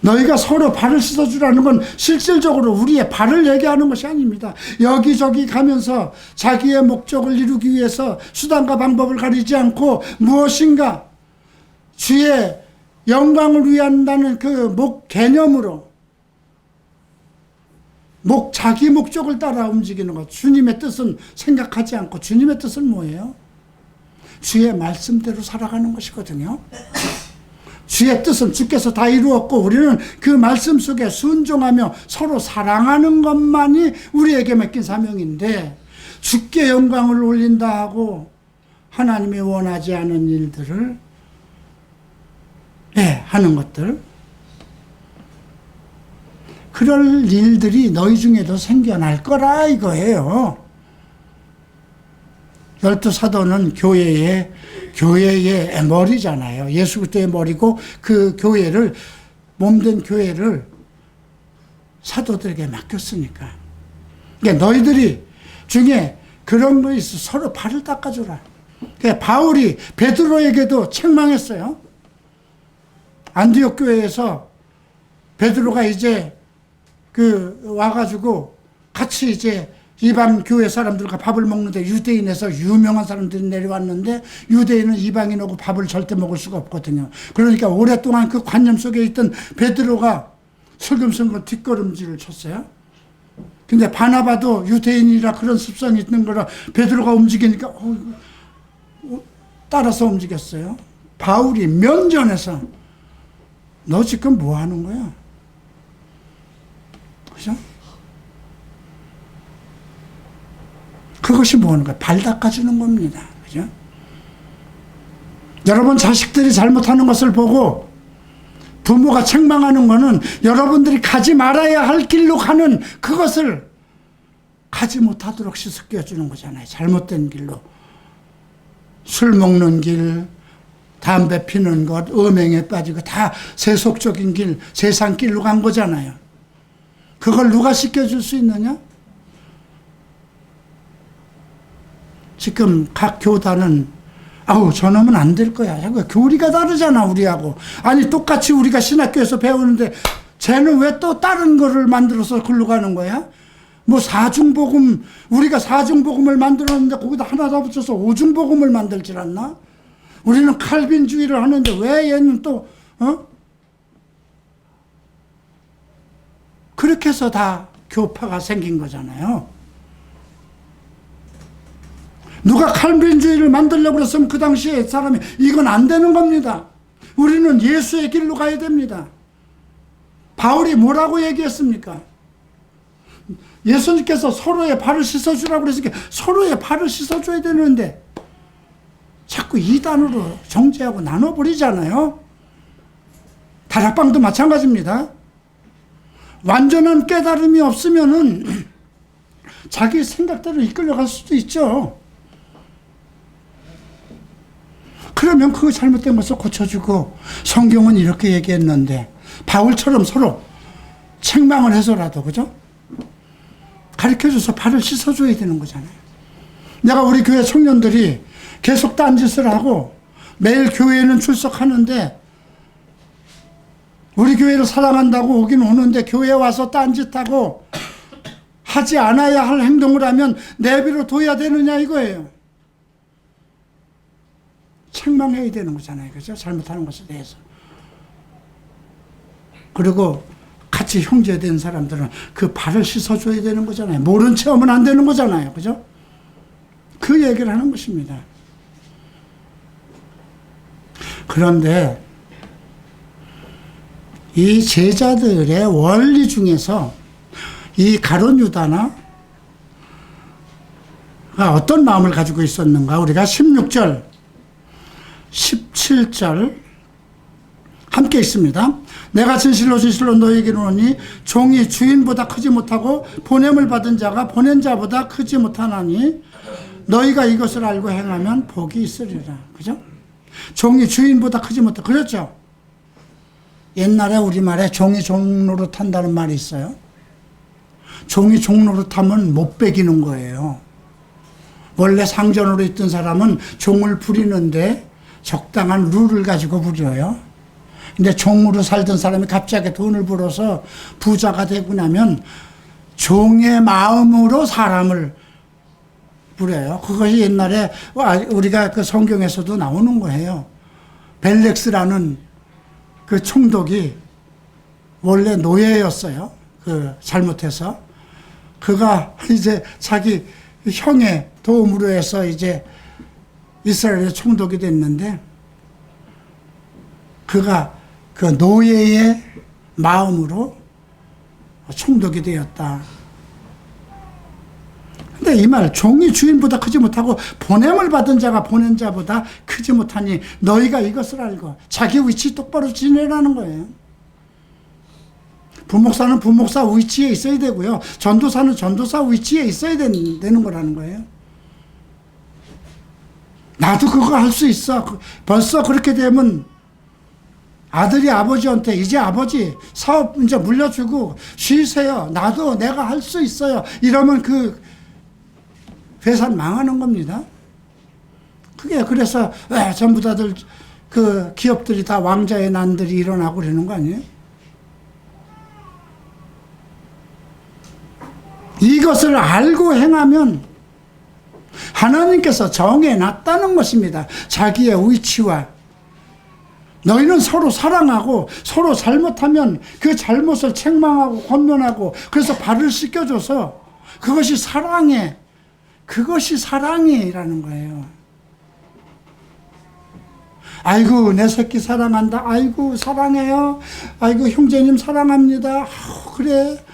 너희가 서로 발을 씻어주라는 건 실질적으로 우리의 발을 얘기하는 것이 아닙니다. 여기저기 가면서 자기의 목적을 이루기 위해서 수단과 방법을 가리지 않고 무엇인가 주의 영광을 위한다는 그 개념으로 자기 목적을 따라 움직이는 것. 주님의 뜻은 생각하지 않고 주님의 뜻은 뭐예요? 주의 말씀대로 살아가는 것이거든요. 주의 뜻은 주께서 다 이루었고 우리는 그 말씀 속에 순종하며 서로 사랑하는 것만이 우리에게 맡긴 사명인데 주께 영광을 올린다 하고 하나님이 원하지 않은 일들을 하는 것들, 그럴 일들이 너희 중에도 생겨날 거라 이거예요. 열두 사도는 교회의 머리잖아요. 예수 그리스도의 머리고 그 교회를, 몸된 교회를 사도들에게 맡겼으니까. 그러니까 너희들이 중에 그런 거 있어. 서로 발을 닦아주라. 그러니까 바울이 베드로에게도 책망했어요. 안디옥 교회에서 베드로가 이제 와가지고 같이 이제 이방 교회 사람들과 밥을 먹는데 유대인에서 유명한 사람들이 내려왔는데 유대인은 이방인하고 밥을 절대 먹을 수가 없거든요. 그러니까 오랫동안 그 관념 속에 있던 베드로가 슬금슬금 뒷걸음질을 쳤어요. 근데 바나바도 유대인이라 그런 습성이 있는 거라 베드로가 움직이니까 따라서 움직였어요. 바울이 면전에서 너 지금 뭐 하는 거야? 그죠? 그것이 뭐하는 거예요? 발 닦아주는 겁니다. 그죠? 여러분 자식들이 잘못하는 것을 보고 부모가 책망하는 것은 여러분들이 가지 말아야 할 길로 가는 그것을 가지 못하도록 씻어주는 거잖아요. 잘못된 길로. 술 먹는 길, 담배 피는 것, 음행에 빠지고 다 세속적인 길, 세상 길로 간 거잖아요. 그걸 누가 씻겨줄 수 있느냐? 지금 각 교단은 저놈은 안 될 거야. 교리가 다르잖아 우리하고. 아니 똑같이 우리가 신학교에서 배우는데 쟤는 왜 또 다른 거를 만들어서 글로 가는 거야? 뭐 사중복음, 우리가 사중복음을 만들었는데 거기다 하나 더 붙여서 오중복음을 만들질 않나? 우리는 칼빈주의를 하는데 왜 얘는 또 그렇게 해서 다 교파가 생긴 거잖아요. 누가 칼빈주의를 만들려고 그랬으면 그 당시에 사람이 이건 안 되는 겁니다. 우리는 예수의 길로 가야 됩니다. 바울이 뭐라고 얘기했습니까? 예수님께서 서로의 발을 씻어주라고 그랬으니까 서로의 발을 씻어줘야 되는데 자꾸 이단으로 정죄하고 나눠버리잖아요. 다락방도 마찬가지입니다. 완전한 깨달음이 없으면은 자기 생각대로 이끌려갈 수도 있죠. 그러면 그 잘못된 것을 고쳐주고, 성경은 이렇게 얘기했는데 바울처럼 서로 책망을 해서라도, 그죠? 가르쳐줘서 발을 씻어줘야 되는 거잖아요. 내가 우리 교회 청년들이 계속 딴짓을 하고 매일 교회에는 출석하는데, 우리 교회를 사랑한다고 오긴 오는데 교회에 와서 딴짓하고 하지 않아야 할 행동을 하면 내비로 둬야 되느냐 이거예요. 책망해야 되는 거잖아요. 그죠? 잘못하는 것에 대해서. 그리고 같이 형제된 사람들은 그 발을 씻어줘야 되는 거잖아요. 모른 체 하면 안 되는 거잖아요. 그죠? 그 얘기를 하는 것입니다. 그런데 이 제자들의 원리 중에서 이 가룟 유다나 어떤 마음을 가지고 있었는가? 우리가 16절, 17절 함께 있습니다. 내가 진실로 너희에게 이르노니 종이 주인보다 크지 못하고 보냄을 받은 자가 보낸 자보다 크지 못하나니 너희가 이것을 알고 행하면 복이 있으리라. 그죠? 종이 주인보다 크지 못하. 그렇죠? 옛날에 우리말에 종이 종노릇 한다는 말이 있어요. 종이 종노릇 하면 못 베기는 거예요. 원래 상전으로 있던 사람은 종을 부리는데 적당한 룰을 가지고 부려요. 근데 종으로 살던 사람이 갑자기 돈을 벌어서 부자가 되고 나면 종의 마음으로 사람을 부려요. 그것이 옛날에 우리가 그 성경에서도 나오는 거예요. 벨렉스라는 그 총독이 원래 노예였어요. 그 잘못해서. 그가 이제 자기 형의 도움으로 해서 이제 이스라엘의 총독이 됐는데, 그가 그 노예의 마음으로 총독이 되었다. 근데 이 말, 종이 주인보다 크지 못하고 보냄을 받은 자가 보낸 자보다 크지 못하니 너희가 이것을 알고, 자기 위치 똑바로 지내라는 거예요. 부목사는 부목사 위치에 있어야 되고요. 전도사는 전도사 위치에 있어야 되는 거라는 거예요. 나도 그거 할 수 있어. 벌써 그렇게 되면 아들이 아버지한테 이제 아버지 사업 이제 물려주고 쉬세요. 나도 내가 할 수 있어요. 이러면 그 회사는 망하는 겁니다. 그게 그래서 전부 다들 그 기업들이 다 왕자의 난들이 일어나고 그러는 거 아니에요? 이것을 알고 행하면 하나님께서 정해놨다는 것입니다. 자기의 위치와. 너희는 서로 사랑하고 서로 잘못하면 그 잘못을 책망하고 권면하고 그래서 발을 씻겨줘서 그것이 사랑이라는 거예요. 아이고 내 새끼 사랑한다. 아이고 사랑해요. 아이고 형제님 사랑합니다. 그래.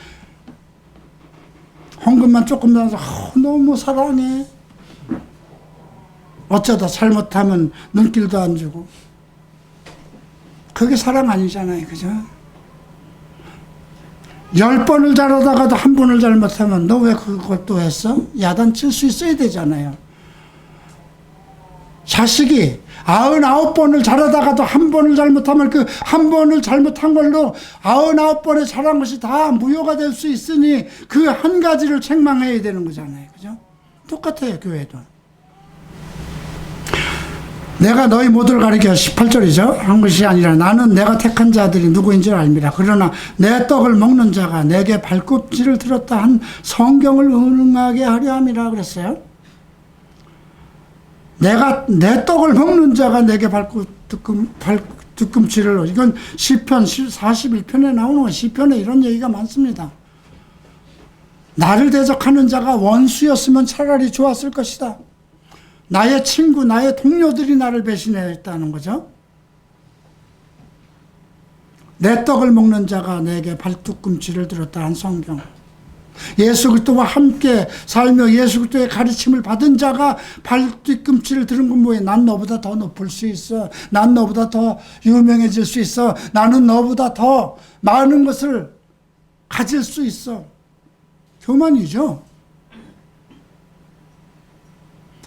헌금만 조금 나와서 너무 사랑해. 어쩌다 잘못하면 눈길도 안 주고. 그게 사랑 아니잖아요. 그죠? 10번을 잘하다가도 한 번을 잘못하면 너 왜 그것도 했어? 야단칠 수 있어야 되잖아요. 자식이 99번을 잘하다가도 한 번을 잘못하면 그 한 번을 잘못한 걸로 99번에 잘한 것이 다 무효가 될 수 있으니 그 한 가지를 책망해야 되는 거잖아요. 그죠? 똑같아요. 교회도. 내가 너희 모두를 가리켜 18절이죠. 한 것이 아니라 나는 내가 택한 자들이 누구인지 알미라. 그러나 내 떡을 먹는 자가 내게 발꿈치를 들었다 한 성경을 응하게 하려 함이라 그랬어요. 내가 내 떡을 먹는 자가 내게 뒤꿈치를, 이건 시편 41편에 나오는 시편에 이런 얘기가 많습니다. 나를 대적하는 자가 원수였으면 차라리 좋았을 것이다. 나의 친구, 나의 동료들이 나를 배신했다는 거죠. 내 떡을 먹는 자가 내게 발뒤꿈치를 들었다 한 성경. 예수 그리스도와 함께 살며 예수 그리스도의 가르침을 받은 자가 발뒤꿈치를 들은 건 뭐예요? 난 너보다 더 높을 수 있어. 난 너보다 더 유명해질 수 있어. 나는 너보다 더 많은 것을 가질 수 있어. 교만이죠.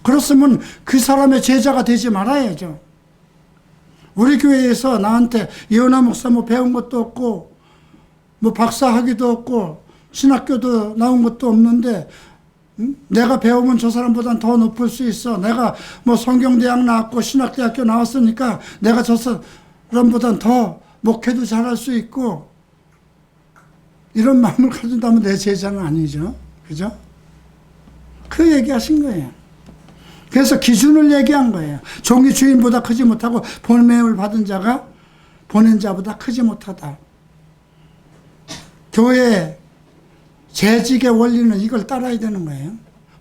그렇으면 그 사람의 제자가 되지 말아야죠. 우리 교회에서 나한테 이현아 목사 뭐 배운 것도 없고 뭐 박사학위도 없고 신학교도 나온 것도 없는데 내가 배우면 저 사람보단 더 높을 수 있어. 내가 뭐 성경대학 나왔고 신학대학교 나왔으니까 내가 저 사람보단 더 목회도 잘할 수 있고, 이런 마음을 가진다면 내 제자는 아니죠. 그죠? 그 얘기하신 거예요. 그래서 기준을 얘기한 거예요. 종이 주인보다 크지 못하고 보냄을 받은 자가 보낸 자보다 크지 못하다. 교회 재직의 원리는 이걸 따라야 되는 거예요.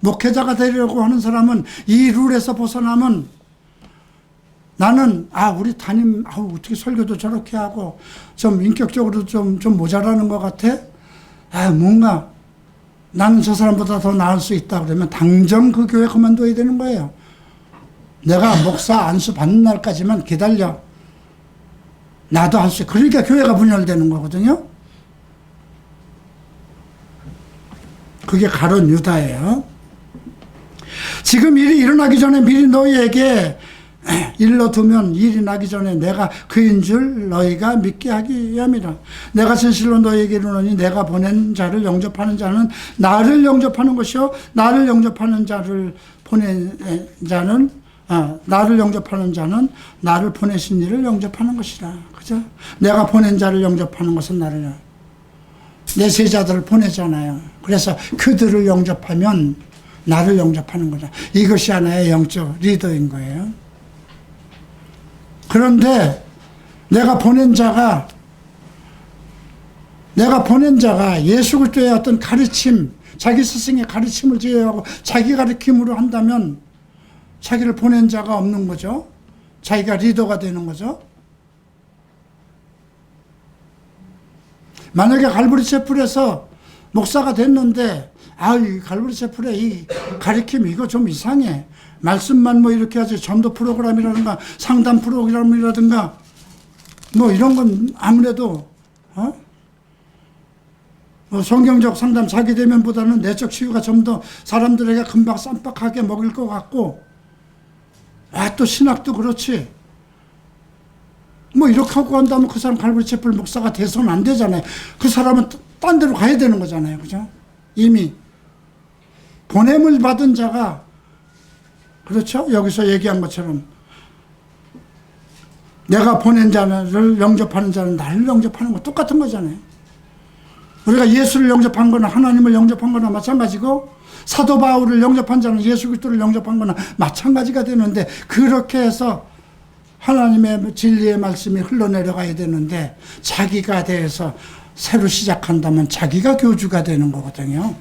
목회자가 되려고 하는 사람은 이 룰에서 벗어나면, 나는 우리 담임 어떻게 설교도 저렇게 하고 좀 인격적으로 좀 모자라는 것 같아. 뭔가 나는 저 사람보다 더 나을 수 있다 그러면 당장 그 교회 그만둬야 되는 거예요. 내가 목사 안수 받는 날까지만 기다려. 나도 할 수 있어. 그러니까 교회가 분열되는 거거든요. 그게 가룟 유다예요. 지금 일이 일어나기 전에 미리 너희에게 일러두면 일이 나기 전에 내가 그인 줄 너희가 믿게 하기 위함이라. 내가 진실로 너희에게 이르노니 내가 보낸 자를 영접하는 자는 나를 영접하는 것이요 나를 영접하는 자를 보낸 자는 나를 영접하는 자는 나를 보내신 이를 영접하는 것이라. 그죠? 내가 보낸 자를 영접하는 것은 나를, 내 제자들을 보내잖아요. 그래서 그들을 영접하면 나를 영접하는 거죠. 이것이 하나의 영적 리더인 거예요. 그런데 내가 보낸 자가 예수 그리스도의 어떤 가르침, 자기 스승의 가르침을 제외하고 자기 가르침으로 한다면 자기를 보낸 자가 없는 거죠. 자기가 리더가 되는 거죠. 만약에 갈보리 채플에서 목사가 됐는데 이 갈보리 채플의 이 가르침 이거 좀 이상해. 말씀만 뭐 이렇게 하지, 전도 프로그램이라든가 상담 프로그램이라든가 뭐 이런 건 아무래도 뭐 성경적 상담 자기 대면보다는 내적 치유가 좀 더 사람들에게 금방 쌈박하게 먹일 것 같고, 또 신학도 그렇지. 뭐 이렇게 하고 한다면 그 사람 갈보리 채플 목사가 돼서는 안 되잖아요. 그 사람은 딴 데로 가야 되는 거잖아요. 그죠? 이미 보냄을 받은 자가, 그렇죠? 여기서 얘기한 것처럼 내가 보낸 자를 영접하는 자는 나를 영접하는 거 똑같은 거잖아요. 우리가 예수를 영접한 거나 하나님을 영접한 거나 마찬가지고, 사도 바울을 영접한 자는 예수 그리스도를 영접한 거나 마찬가지가 되는데, 그렇게 해서 하나님의 진리의 말씀이 흘러내려가야 되는데 자기가 돼서 새로 시작한다면 자기가 교주가 되는 거거든요.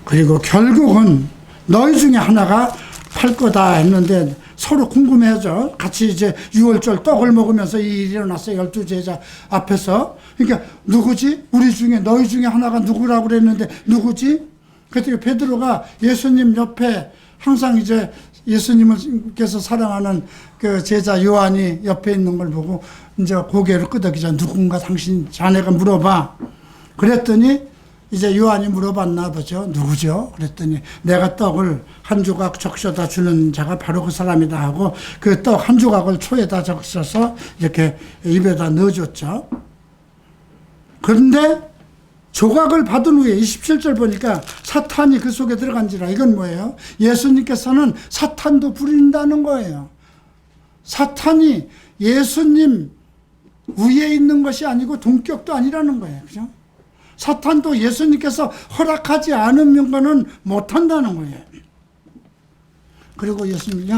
그리고 결국은 너희 중에 하나가 팔 거다 했는데 서로 궁금해하죠. 같이 이제 6월절 떡을 먹으면서 이 일이 일어났어요. 12제자 앞에서. 그러니까 누구지? 우리 중에, 너희 중에 하나가 누구라고 그랬는데 누구지? 그랬더니 베드로가 예수님 옆에 항상 이제 예수님께서 사랑하는 그 제자 요한이 옆에 있는 걸 보고 이제 고개를 끄덕이자 누군가 당신 자네가 물어봐. 그랬더니 이제 요한이 물어봤나 보죠. 누구죠? 그랬더니 내가 떡을 한 조각 적셔다 주는 자가 바로 그 사람이다 하고 그 떡 한 조각을 초에다 적셔서 이렇게 입에다 넣어줬죠. 그런데 조각을 받은 후에 27절 보니까 사탄이 그 속에 들어간지라. 이건 뭐예요? 예수님께서는 사탄도 부린다는 거예요. 사탄이 예수님 위에 있는 것이 아니고 동격도 아니라는 거예요. 그죠? 사탄도 예수님께서 허락하지 않으면 거는 못한다는 거예요. 그리고 예수님이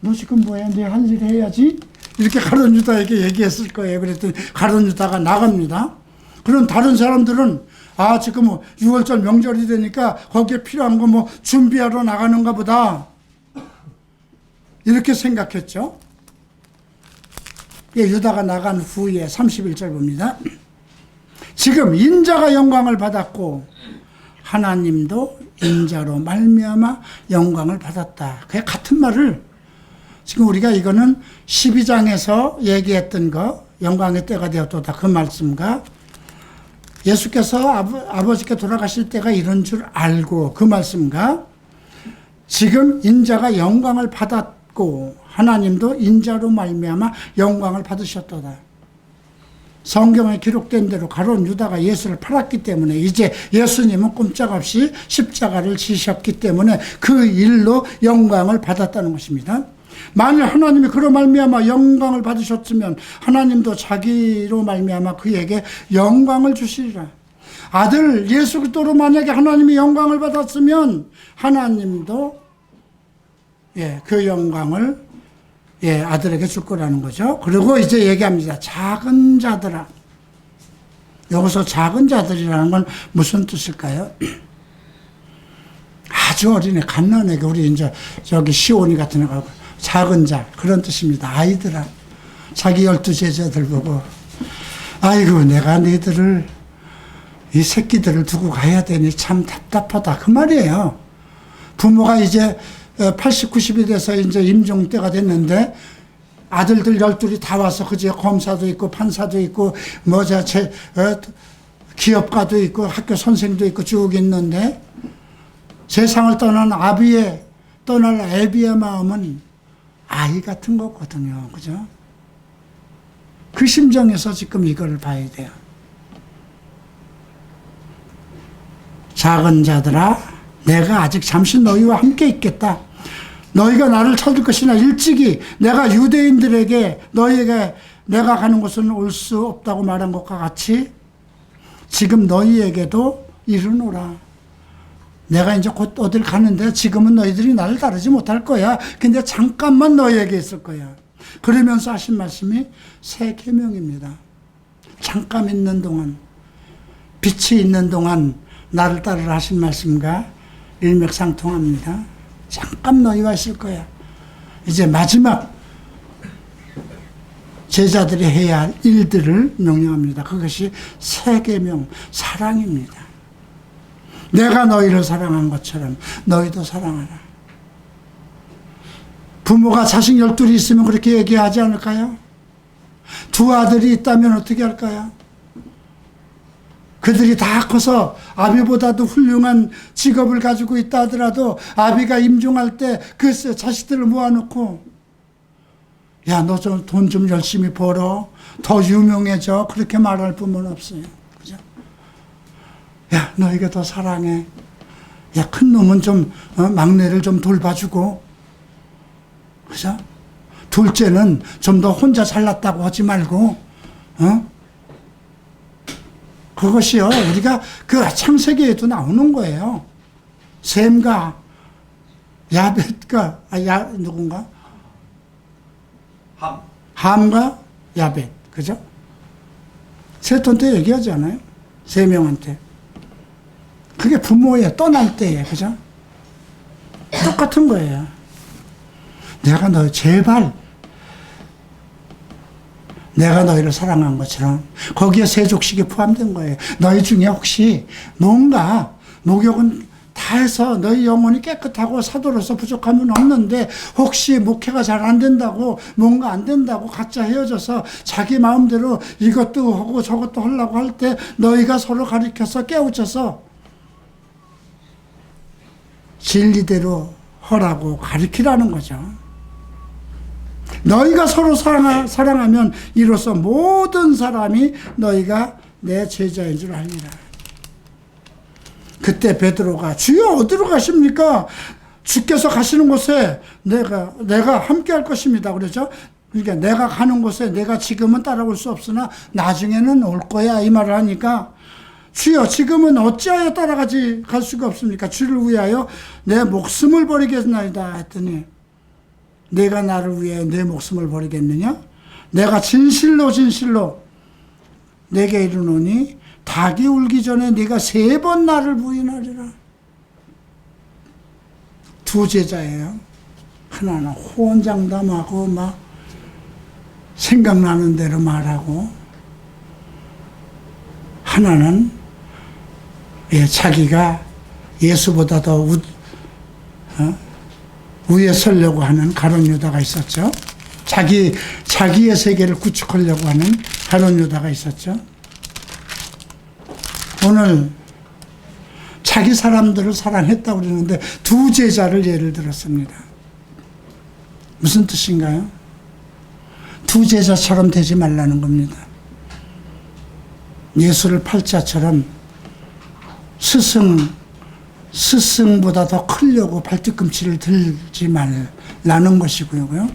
너 지금 뭐야? 내 할 일 해야지? 이렇게 가룟 유다에게 얘기했을 거예요. 그랬더니 가룟 유다가 나갑니다. 그런 다른 사람들은 지금 6월절 명절이 되니까 거기에 필요한 거 뭐 준비하러 나가는가 보다. 이렇게 생각했죠. 유다가 나간 후에 31절 봅니다. 지금 인자가 영광을 받았고 하나님도 인자로 말미암아 영광을 받았다. 그게 같은 말을 지금 우리가 이거는 12장에서 얘기했던 거 영광의 때가 되었도다 그 말씀과 예수께서 아버지께 돌아가실 때가 이런 줄 알고 그 말씀과 지금 인자가 영광을 받았고 하나님도 인자로 말미암아 영광을 받으셨도다. 성경에 기록된 대로 가룟 유다가 예수를 팔았기 때문에 이제 예수님은 꼼짝없이 십자가를 지셨기 때문에 그 일로 영광을 받았다는 것입니다. 만일 하나님이 그로 말미암아 영광을 받으셨으면 하나님도 자기로 말미암아 그에게 영광을 주시리라. 아들 예수 그리스도로 만약에 하나님이 영광을 받았으면 하나님도 그 영광을 아들에게 줄 거라는 거죠. 그리고 이제 얘기합니다. 작은 자들아. 여기서 작은 자들이라는 건 무슨 뜻일까요? 아주 어린애, 갓난애가 우리 이제 저기 시온이 같은 애가 작은 자 그런 뜻입니다. 아이들아. 자기 12제자들 보고 아이고 내가 너희들을 이 새끼들을 두고 가야 되니 참 답답하다 그 말이에요. 부모가 이제 80, 90이 돼서 이제 임종 때가 됐는데 아들들 12이 다 와서 그제 검사도 있고 판사도 있고 기업가도 있고 학교 선생도 있고 쭉 있는데 세상을 떠난 떠날 애비의 마음은 아이 같은 거거든요. 그죠? 그 심정에서 지금 이걸 봐야 돼요. 작은 자들아 내가 아직 잠시 너희와 함께 있겠다. 너희가 나를 찾을 것이나 일찍이 내가 유대인들에게 너희에게 내가 가는 곳은 올 수 없다고 말한 것과 같이 지금 너희에게도 이르노라. 내가 이제 곧 어딜 가는데 지금은 너희들이 나를 따르지 못할 거야. 근데 잠깐만 너희에게 있을 거야. 그러면서 하신 말씀이 새 계명입니다. 잠깐 있는 동안, 빛이 있는 동안 나를 따르라 하신 말씀과 일맥상통합니다. 잠깐 너희와 있을 거야. 이제 마지막 제자들이 해야 할 일들을 명령합니다. 그것이 새 계명, 사랑입니다. 내가 너희를 사랑한 것처럼 너희도 사랑하라. 부모가 자식 12이 있으면 그렇게 얘기하지 않을까요? 두 아들이 있다면 어떻게 할까요? 그들이 다 커서 아비보다도 훌륭한 직업을 가지고 있다 하더라도 아비가 임종할 때 그 자식들을 모아놓고 야, 너 좀 돈 좀 열심히 벌어. 더 유명해져. 그렇게 말할 부모는 없어요. 그죠? 야, 너희가 더 사랑해. 야, 큰 놈은 좀 막내를 좀 돌봐주고. 그죠? 둘째는 좀 더 혼자 잘났다고 하지 말고 그것이요, 우리가 그 창세기에도 나오는 거예요. 셈과 야벳과 누군가? 함과 야벳, 그죠? 셋한테 얘기하지 않아요? 세 명한테. 그게 부모의 떠날 때예요, 그죠? 똑같은 거예요. 내가 내가 너희를 사랑한 것처럼 거기에 세족식이 포함된 거예요. 너희 중에 혹시 뭔가 목욕은 다 해서 너희 영혼이 깨끗하고 사도로서 부족함은 없는데 혹시 목회가 잘 안 된다고 뭔가 안 된다고 각자 헤어져서 자기 마음대로 이것도 하고 저것도 하려고 할 때 너희가 서로 가르쳐서 깨우쳐서 진리대로 하라고 가르치라는 거죠. 너희가 서로 사랑하면 이로써 모든 사람이 너희가 내 제자인 줄 알리라. 그때 베드로가 주여 어디로 가십니까? 주께서 가시는 곳에 내가 함께 할 것입니다. 그러죠? 그러니까 내가 가는 곳에 내가 지금은 따라올 수 없으나 나중에는 올 거야 이 말을 하니까 주여 지금은 어찌하여 갈 수가 없습니까? 주를 위하여 내 목숨을 버리겠나이다 했더니 내가 나를 위해 내 목숨을 버리겠느냐? 내가 진실로 내게 이르노니 닭이 울기 전에 네가 3번 나를 부인하리라. 두 제자예요. 하나는 호언장담하고 막 생각나는 대로 말하고, 하나는 자기가 예수보다 더 위에 서려고 하는 가룟 유다가 있었죠. 자기의 세계를 구축하려고 하는 가룟 유다가 있었죠. 오늘 자기 사람들을 사랑했다고 그러는데 두 제자를 예를 들었습니다. 무슨 뜻인가요? 두 제자처럼 되지 말라는 겁니다. 예수를 팔자처럼 스승보다 더 크려고 발뒤꿈치를 들지 말라는 것이고요.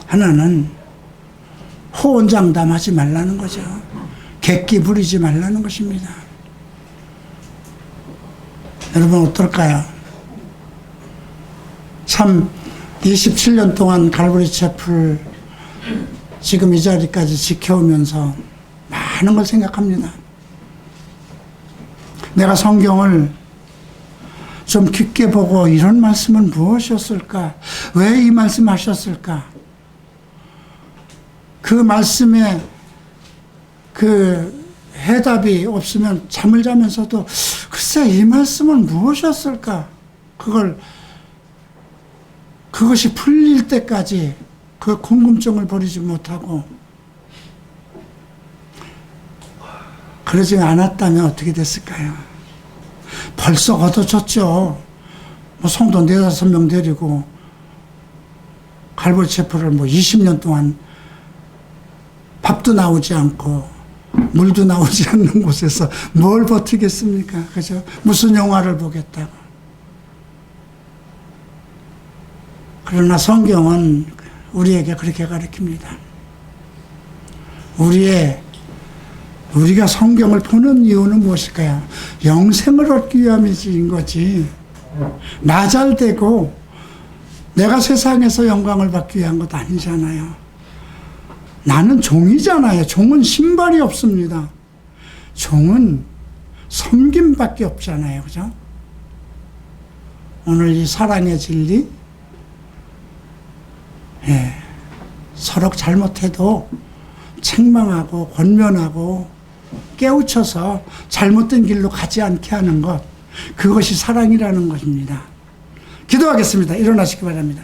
하나는 호언장담하지 말라는 거죠. 객기 부리지 말라는 것입니다. 여러분 어떨까요? 참 27년 동안 갈보리 채플 지금 이 자리까지 지켜오면서 많은 걸 생각합니다. 내가 성경을 좀 깊게 보고 이런 말씀은 무엇이었을까? 왜 이 말씀 하셨을까? 그 말씀에 그 해답이 없으면 잠을 자면서도 글쎄 이 말씀은 무엇이었을까? 그것이 풀릴 때까지 그 궁금증을 버리지 못하고, 그러지 않았다면 어떻게 됐을까요? 벌써 얻어졌죠. 성도 4-5명 데리고 갈보리 채플을 20년 동안 밥도 나오지 않고 물도 나오지 않는 곳에서 뭘 버티겠습니까? 그죠? 무슨 영화를 보겠다고. 그러나 성경은 우리에게 그렇게 가르칩니다. 우리가 성경을 보는 이유는 무엇일까요? 영생을 얻기 위함인 거지. 나 잘 되고 내가 세상에서 영광을 받기 위한 것 아니잖아요. 나는 종이잖아요. 종은 신발이 없습니다. 종은 섬김밖에 없잖아요. 그죠? 오늘 이 사랑의 진리, 서로 잘못해도 책망하고 권면하고 깨우쳐서 잘못된 길로 가지 않게 하는 것, 그것이 사랑이라는 것입니다. 기도하겠습니다. 일어나시기 바랍니다.